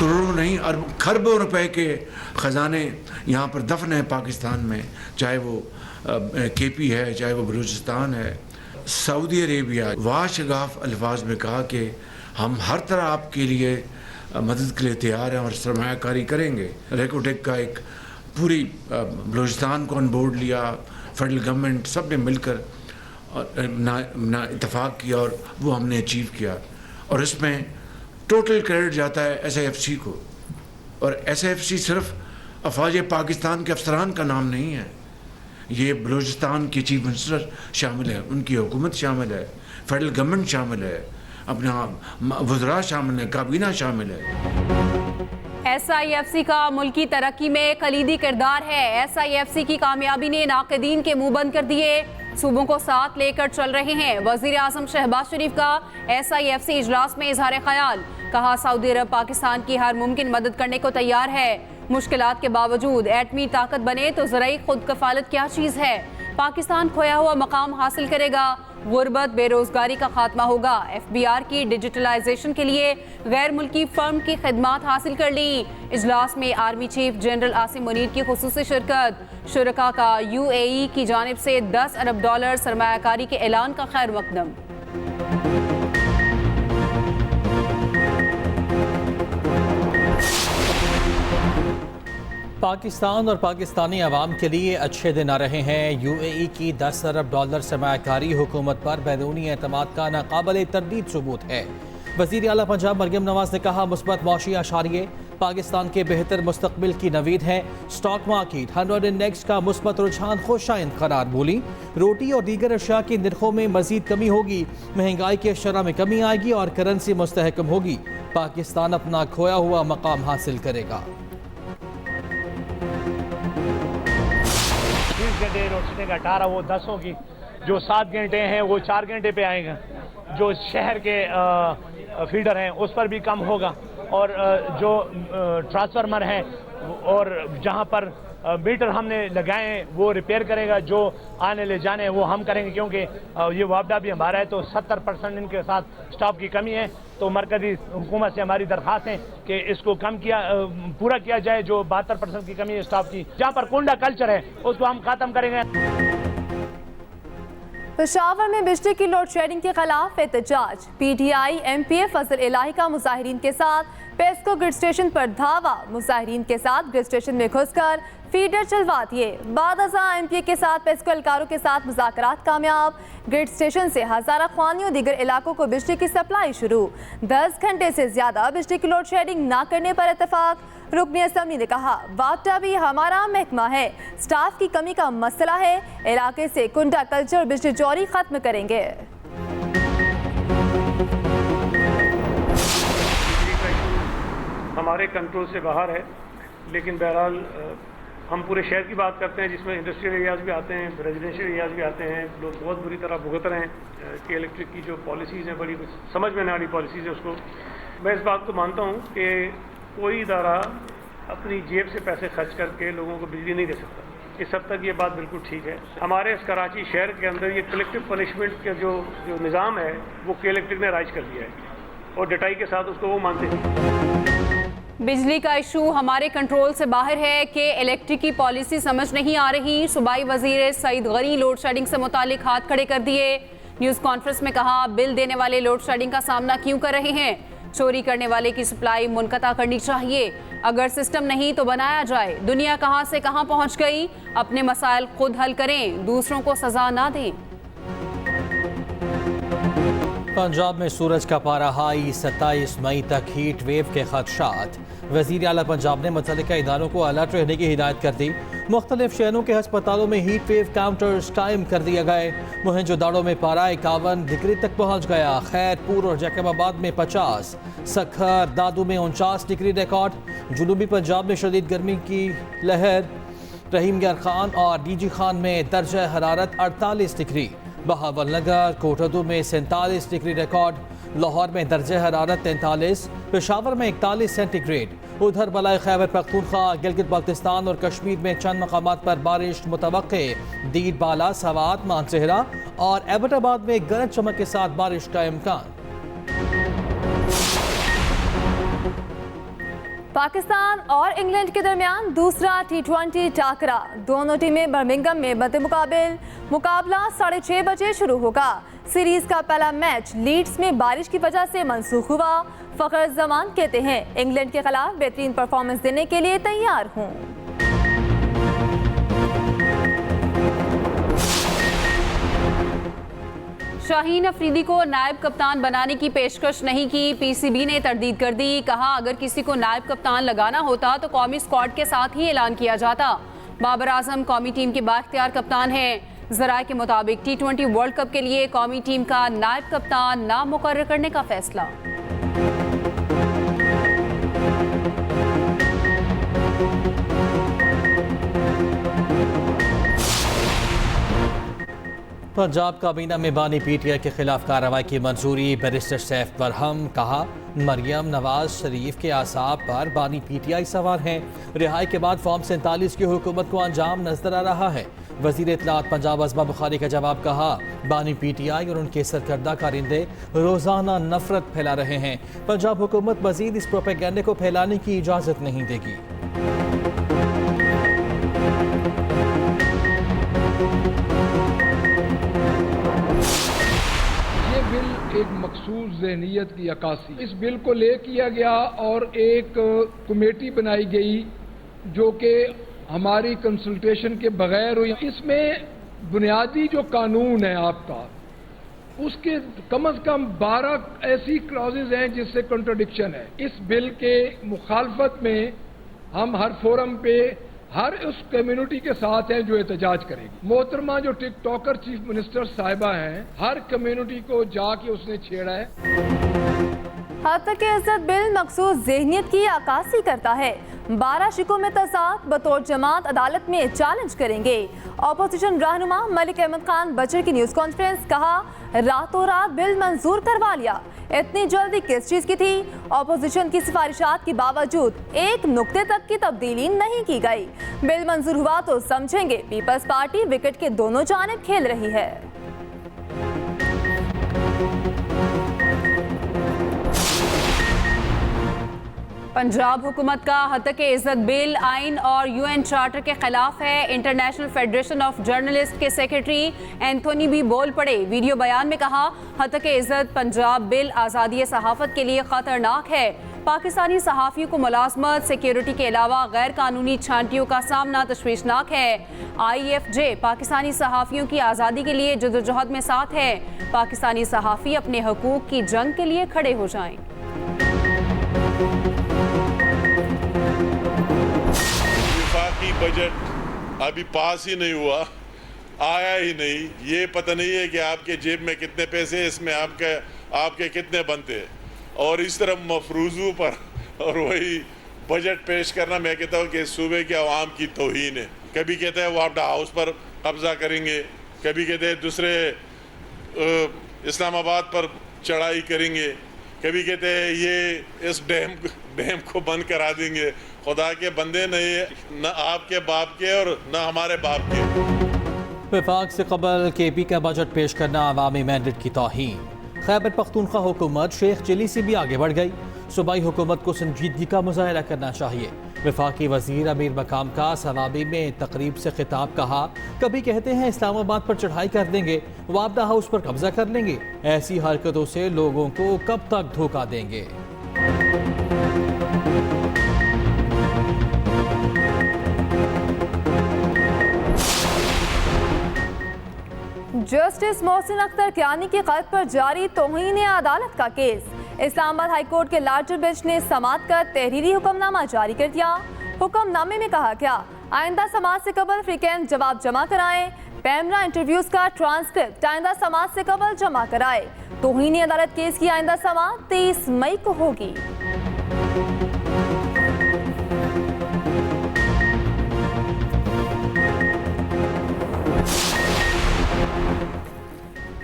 करोड़ों नहीं अरब खरबों रुपए के ख़जाने यहाँ पर दफन है पाकिस्तान में, चाहे वो केपी है, चाहे वो बलूचिस्तान है। सऊदी अरेबिया वाशगाफ अल्फाज में कहा कि हम हर तरह आपके लिए मदद के लिए तैयार हैं और सरमायाकारी करेंगे। रेकोटेक का एक पूरी बलूचिस्तान को ऑन बोर्ड लिया, फेडरल गवर्नमेंट सब ने मिलकर ना इत्तेफाक किया और वो हमने अचीव किया। और इसमें टोटल क्रेडिट जाता है SAFC को, और SAFC सिर्फ अफवाज पाकिस्तान के अफसरान का नाम नहीं है, ये बलूचिस्तान के चीफ मिनिस्टर शामिल है, उनकी हुकूमत शामिल है, फेडरल गवर्नमेंट शामिल है, अपना वज़रा शामिल है, काबीना शामिल है। SIFC का मुल्की तरक्की में कलीदी किरदार है। SIFC की कामयाबी ने नाक़दीन के मुंह बंद कर दिए। सूबों को साथ लेकर चल रहे हैं। वज़ीर आज़म शहबाज शरीफ का SIFC इजलास में इजहार ख्याल, कहा सऊदी अरब पाकिस्तान की हर मुमकिन मदद करने को तैयार है। मुश्किलात के बावजूद एटमी ताकत बने तो ज़राई खुद कफालत क्या चीज़ है। पाकिस्तान खोया हुआ मकाम हासिल करेगा, गुर्बत बेरोजगारी का खात्मा होगा। FBR की डिजिटलाइजेशन के लिए गैर मुल्की फर्म की खिदमात हासिल कर ली। इजलास में army chief general Asim Munir की खुसूसी शिरकत। शुरका का UAE की जानिब से $10 अरब सरमायाकारी के ऐलान का खैर मकदम। पाकिस्तान और पाकिस्तानी अवाम के लिए अच्छे दिन आ रहे हैं। UAE की $10 अरब सरमायाकारी हुकूमत पर बैरूनी एतमाद का नाकाबिल तरदीद सबूत है। वज़ीर आला पंजाब मरियम नवाज ने कहा, मुस्बत मौशी आशारिये पाकिस्तान के बेहतर मुस्तकबिल की नवीद है। स्टॉक मार्केट 100 इंडेक्स का मुस्बत रुझान खुशाइंद करार बोली। रोटी और दीगर अशिया की निर्खों में मजीद कमी होगी, महंगाई के शरह में कमी आएगी और करेंसी मुस्तहकम होगी। पाकिस्तान अपना खोया हुआ मकाम हासिल करेगा। 20 घंटे रोशनी का 18 वो 10 होगी, जो 7 घंटे हैं वो 4 घंटे पे आएगा, जो शहर के फीडर हैं उस पर भी कम होगा, और जो ट्रांसफार्मर हैं और जहां पर मीटर हमने लगाए हैं वो रिपेयर करेगा, जो आने ले जाने हैं वो हम करेंगे, क्योंकि ये वापडा भी हमारा है तो 70% इनके साथ स्टाफ की कमी है। तो मरकजी हुकूमत से हमारी दरख्वास्त है कि इसको पूरा किया जाए, जो 72% की कमी है स्टाफ की। जहाँ पर कुंडा कल्चर है उसको हम खत्म करेंगे। पेशावर में बिजली की लोड शेडिंग के खिलाफ एहतजाज। PTI MPA फजल इलाही का मुजाहिरीन के साथ पेस्को ग्रिड स्टेशन पर धावा। मुजाहिरीन के साथ ग्रिड स्टेशन में घुसकर फीडर चलवा दिए। बाद अज़ा MPA के साथ पेस्को एहलकारों के साथ मुज़ाकरात कामयाब। ग्रिड स्टेशन से हज़ारा ख्वानी और दीगर इलाकों को बिजली की सप्लाई शुरू। 10 घंटे से ज्यादा बिजली की लोड शेडिंग न करने पर इत्तेफाक। रुकनी असम्बली ने कहा, वापटा भी हमारा महकमा है, स्टाफ की कमी का मसला है, इलाके से कुंडा कल्चर और बिजली चोरी खत्म करेंगे। हमारे कंट्रोल से बाहर है, लेकिन बहरहाल हम पूरे शहर की बात करते हैं जिसमें इंडस्ट्रियल एरियाज़ भी आते हैं, रेजिडेंशियल एरियाज़ भी आते हैं। लोग बहुत बुरी तरह भुगत रहे हैं कि इलेक्ट्रिक की जो पॉलिसीज़ हैं, बड़ी समझ में न आ रही पॉलिसीज़ है, उसको मैं इस बात को मानता हूँ कि कोई इदारा अपनी जेब से पैसे खर्च करके लोगों को बिजली नहीं दे सकता। इस हद तक ये बात बिल्कुल ठीक है। हमारे इस कराची शहर के अंदर ये कलेक्टिव पनिशमेंट का जो निज़ाम है वो के इलेक्ट्रिक ने राइज कर दिया है और डटाई के साथ उसको वो मानते हैं। बिजली का इशू हमारे कंट्रोल से बाहर है कि इलेक्ट्रिक की पॉलिसी समझ नहीं आ रही। सूबाई वजीर सईद गनी लोड शेडिंग से मुतालिक हाथ खड़े कर दिए। न्यूज़ कॉन्फ्रेंस में कहा, बिल देने वाले लोड शेडिंग का सामना क्यों कर रहे हैं? चोरी करने वाले की सप्लाई मुनक़ता करनी चाहिए। अगर सिस्टम नहीं तो बनाया जाए। दुनिया कहां से कहां पहुंच गई, अपने मसाइल खुद हल करें, दूसरों को सजा ना दें। पंजाब में सूरज का पारा हाई, 27 मई तक हीट वेव के खदशात। वज़ीर आला पंजाब ने मुतल्लिका इदारों को अलर्ट रहने की हिदायत कर दी। मुख्तलिफ शहरों के अस्पतालों में हीट वेव काउंटर्स कायम कर दिए गए। मोहनजोदाड़ो में पारा 51 डिग्री तक पहुँच गया। खैरपुर और जैकबाबाद में 50, सखर दादू में 49 डिग्री रिकॉर्ड। जुनूबी पंजाब में शदीद गर्मी की लहर। रहीम यार खान और DG खान में दर्जा हरारत 48 डिग्री। बहावल नगर कोटदू में 47 डिग्री रिकॉर्ड। लाहौर में दर्जा हरारत 43, पेशावर में 41 सेंटीग्रेड। उधर बलाई खैबर पख्तूनख्वा, गिलगित बल्तिस्तान और कश्मीर में चंद मकामात पर बारिश मुतवक्के। दीर बाला, सवात, मानसेहरा और एबटाबाद में गरज चमक के साथ बारिश का इम्कान। पाकिस्तान और इंग्लैंड के दरमियान दूसरा T20 टाकरा। दोनों टीमें बर्मिंघम में मद्देमुकाबिल। मुकाबला 6:30 बजे शुरू होगा। सीरीज का पहला मैच लीड्स में बारिश की वजह से मनसूख हुआ। फखर जमान कहते हैं इंग्लैंड के खिलाफ बेहतरीन परफॉर्मेंस देने के लिए तैयार हूँ। शाहीन अफरीदी को नायब कप्तान बनाने की पेशकश नहीं की। पीसीबी ने तरदीद कर दी। कहा अगर किसी को नायब कप्तान लगाना होता तो कौमी स्क्वाड के साथ ही ऐलान किया जाता। बाबर आजम कौमी टीम के बाख्तियार कप्तान हैं। जराए के मुताबिक T20 वर्ल्ड कप के लिए कौमी टीम का नायब कप्तान नाम मुकर्रर करने का फैसला। पंजाब काबीना में बानी पीटीआई के खिलाफ कार्रवाई की मंजूरी। बैरिस्टर सैफ बरहम कहा मरियम नवाज शरीफ के आसाब पर बानी पीटीआई सवार हैं। रिहाई के बाद फॉर्म 47 की हुकूमत को अंजाम नजर आ रहा है। वजीर इत्तलात पंजाब अज़मा बुखारी का जवाब। कहा बानी पीटीआई और उनके सरकर्दा कारिंदे रोजाना नफरत फैला रहे हैं। पंजाब हुकूमत मजीद इस प्रोपेगेंडे को फैलाने की इजाजत नहीं देगी। एक मखसूस ज़हनियत की अक्कासी इस बिल को ले किया गया और एक कमेटी बनाई गई जो कि हमारी कंसल्टेशन के बगैर हुई। इसमें बुनियादी जो कानून है आपका उसके कम से कम 12 ऐसी क्लॉजेज हैं जिससे कंट्राडिक्शन है। इस बिल के मुखालफत में हम हर फोरम पे हर उस कम्युनिटी के साथ हैं जो एहतजाज करेगी। मोहतरमा जो टिकटॉकर चीफ मिनिस्टर साहिबा हैं हर कम्युनिटी को जाके उसने छेड़ा है। हद तक इज्जत बिल मखसूस ज़हनियत की अक्कासी करता है। 12 शिकों में तजाद बतौर जमात अदालत में चैलेंज करेंगे। अपोजिशन रहनुमा मलिक अहमद खान बचर की न्यूज़ कॉन्फ्रेंस। कहा रातों रात बिल मंजूर करवा लिया। इतनी जल्दी किस चीज़ की थी? अपोजिशन की सिफारिशात के बावजूद एक नुक्ते तक की तब्दीली नहीं की गई। बिल मंजूर हुआ तो समझेंगे पीपल्स पार्टी विकेट के दोनों जानिब खेल रही है। पंजाब हुकूमत का हद इज्जत बिल आइन और यूएन चार्टर के खिलाफ है। इंटरनेशनल फेडरेशन ऑफ जर्नलिस्ट के सेक्रेटरी एंथोनी भी बोल पड़े। वीडियो बयान में कहा हद इज्जत पंजाब बिल आज़ादी सहाफ़त के लिए ख़तरनाक है। पाकिस्तानी सहाफ़ियों को मुलाजमत सिक्योरिटी के अलावा गैर कानूनी छांटियों का सामना तशवीशनाक है। IFJ पाकिस्तानी सहाफ़ियों की आज़ादी के लिए जदोजहद में साथ है। पाकिस्तानी सहाफ़ी अपने हकूक़ की जंग के लिए खड़े हो जाएं। बजट अभी पास ही नहीं हुआ, आया ही नहीं। ये पता नहीं है कि आपके जेब में कितने पैसे, इसमें आपके कितने बनते हैं। और इस तरह मफरूजों पर और वही बजट पेश करना, मैं कहता हूँ कि सूबे के अवाम की तौहीन है। कभी कहते हैं वापडा हाउस पर कब्जा करेंगे, कभी कहते हैं दूसरे इस्लामाबाद पर चढ़ाई करेंगे, कभी कहते हैं ये इस डैम को बंद करा देंगे। खुदा के बंदे नहीं, न आपके बाप के और न हमारे बाप के। वफाक से कबल KP का बजट पेश करना अवामी मैंडेट की तौहीन। खैबर पख्तूनख्वा हुकूमत शेख चिली से भी आगे बढ़ गई। सूबाई हुकूमत को संजीदगी का मुजाहरा करना चाहिए। वफाकी वजीर अमीर मकाम का सवाबी में तकरीब से खिताब। कहा कभी कहते हैं इस्लामाबाद पर चढ़ाई कर देंगे, वापडा हाउस पर कब्जा कर लेंगे। ऐसी हरकतों से लोगों को कब तक धोखा देंगे? जस्टिस मोहसिन अख्तर कियानी की क़द पर जारी तौहीन अदालत का केस। इस्लामाबाद हाई कोर्ट के लार्जर बेंच ने समाअत कर तहरीरी हुक्मनामा जारी कर दिया। हुक्मनामे में कहा गया आइंदा समाअत से कबल फ्रीक्वेंट जवाब जमा कराएं। पैमरा इंटरव्यूज का ट्रांसक्रिप्ट आइंदा समाअत से कबल जमा कराए। तौहीन अदालत केस की आइंदा समाअत 23 मई को होगी।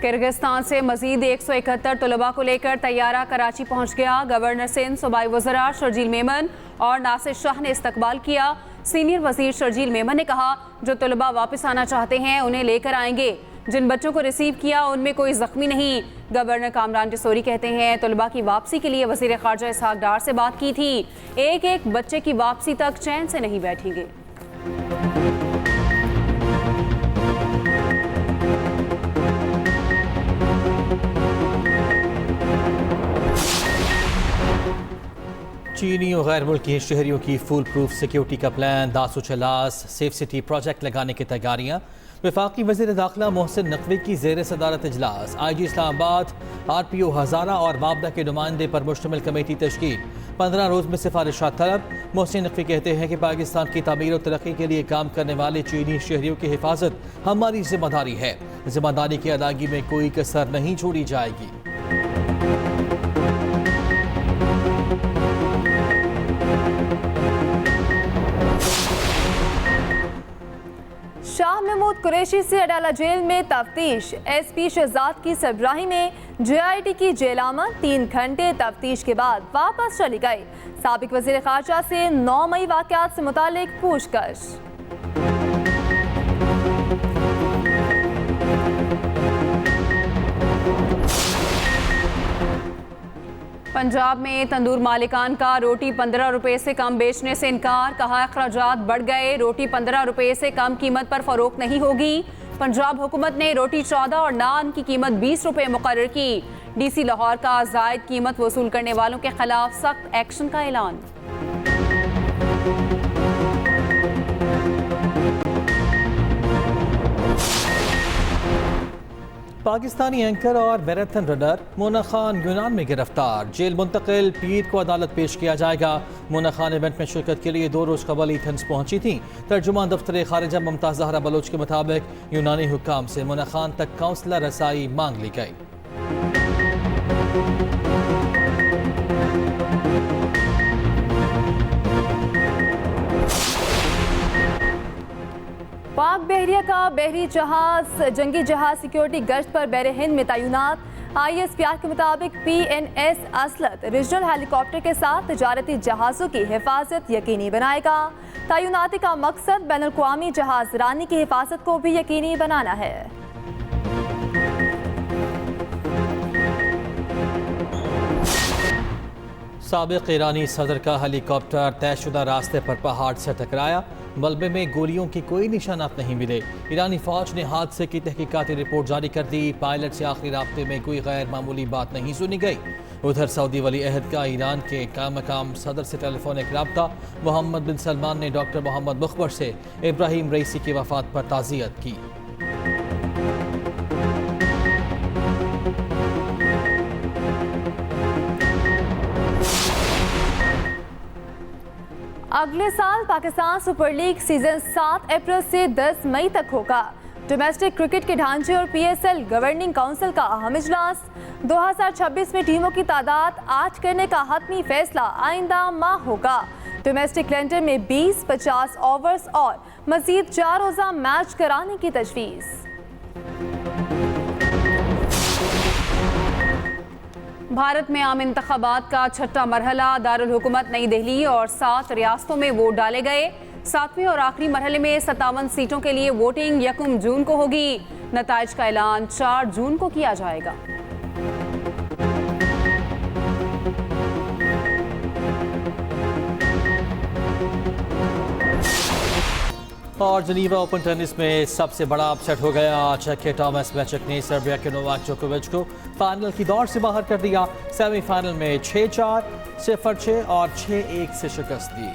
किर्गिस्तान से मजीद 171 तलबा को लेकर तैयारा कराची पहुंच गया। गवर्नर सिंध, सूबाई वज़रा शर्जील मेमन और नासिर शाह ने इस्तकबाल किया। सीनियर वजीर शर्जील मेमन ने कहा जो तलबा वापस आना चाहते हैं उन्हें लेकर आएंगे। जिन बच्चों को रिसीव किया उनमें कोई जख्मी नहीं। गवर्नर कामरान टिसोरी कहते हैं तलबा की वापसी के लिए वज़ीर ख़ारजा इसहाक डार से बात की थी। एक एक बच्चे की वापसी तक चैन से नहीं बैठेंगे। चीनी और गैर मुल्की शहरियों की फुल प्रूफ सिक्योरिटी का प्लान दासुचलास सेफ सिटी प्रोजेक्ट लगाने की तैयारियां। वफाकी वज़ीर दाखिला मोहसिन नकवी की ज़ेर सदारत इजलास। IG इस्लामाबाद RPO हज़ारा और वाबदा के नुमाइंदे पर मुश्तमिल कमेटी तश्कील। 15 रोज़ में सिफारिशात तलब। मोहसिन नकवी कहते हैं कि पाकिस्तान की तामीर और तरक्की के लिए काम करने वाले चीनी शहरियों की हिफाजत हमारी जिम्मेदारी है। जिम्मेदारी की अदायगी में कोई कसर नहीं छोड़ी जाएगी। शाह महमूद कुरैशी से अडाला जेल में तफ्तीश। SP शहजाद की सरबराही में JIT की जेलामत 3 घंटे तफ्तीश के बाद वापस चली गई। साबिक वज़ीर ख़ारजा से 9 मई वाक़यात से मुतालिक पूछताछ। पंजाब में तंदूर मालिकान का रोटी 15 रुपए से कम बेचने से इनकार। कहा अखराजात बढ़ गए, रोटी 15 रुपए से कम कीमत पर फरोख्त नहीं होगी। पंजाब हुकूमत ने रोटी 14 और नान की कीमत 20 रुपए मुकर्रर की। DC लाहौर का जायद कीमत वसूल करने वालों के खिलाफ सख्त एक्शन का ऐलान। पाकिस्तानी एंकर और मैराथन रनर मोना खान यूनान में गिरफ्तार। जेल मुंतकिल, पीर को अदालत पेश किया जाएगा। मोना खान इवेंट में शिरकत के लिए 2 रोज़ कबल एथेंस पहुंची थी। तर्जुमान दफ्तर खारिजा मुमताज़ ज़हरा बलोच के मुताबिक यूनानी हुक्काम से मोना खान तक काउंसलर रसाई मांग ली गई। पाक बहरिया का बहरी जहाज जंगी जहाज सिक्योरिटी गश्त पर बहरे हिंद में तैनात। ISPR के मुताबिक PNS असलत रीजनल हेलीकॉप्टर के साथ तजारती जहाज़ों की हिफाजत यकीनी बनाएगा। तैनाती का मकसद बैनुल-अक़वामी जहाज रानी की हिफाजत को भी यकीनी बनाना है। साबिक ईरानी सदर का हेलीकॉप्टर तयशुदा रास्ते पर पहाड़ से टकराया। मलबे में गोलियों की कोई निशानात नहीं मिले। ईरानी फौज ने हादसे की तहकीकाती रिपोर्ट जारी कर दी। पायलट से आखिरी रास्ते में कोई गैर मामूली बात नहीं सुनी गई। उधर सऊदी वली अहद का ईरान के मकाम सदर से टेलीफोनिक रब्ता। मोहम्मद बिन सलमान ने डॉक्टर मोहम्मद मुखबर से इब्राहिम रईसी की वफात पर ताज़ियत की। अगले साल पाकिस्तान सुपर लीग सीजन 7 अप्रैल से 10 मई तक होगा। डोमेस्टिक क्रिकेट के ढांचे और PSL गवर्निंग काउंसिल का अहम इजलास। 2026 में टीमों की तादाद 8 करने का हतमी फैसला आइंदा माह होगा। डोमेस्टिक कैलेंडर में 20, 50 ओवर्स और मजीद 4 रोज़ा मैच कराने की तजवीज़। भारत में आम इंतखाबात का छठा मरहला। दारुल हुकूमत नई दिल्ली और 7 रियासतों में वोट डाले गए। 7वें और आखिरी मरहले में 57 सीटों के लिए वोटिंग 1 जून को होगी। नताइज का ऐलान 4 जून को किया जाएगा। और जनीवा ओपन टेनिस में सबसे बड़ा अपसेट हो गया। चेक के टॉमस बेचेक ने सर्बिया के नोवाक जोकोविच को फाइनल की दौड़ से बाहर कर दिया। सेमीफाइनल में 6-4, 0-6 और 6-1 से शिकस्त दी।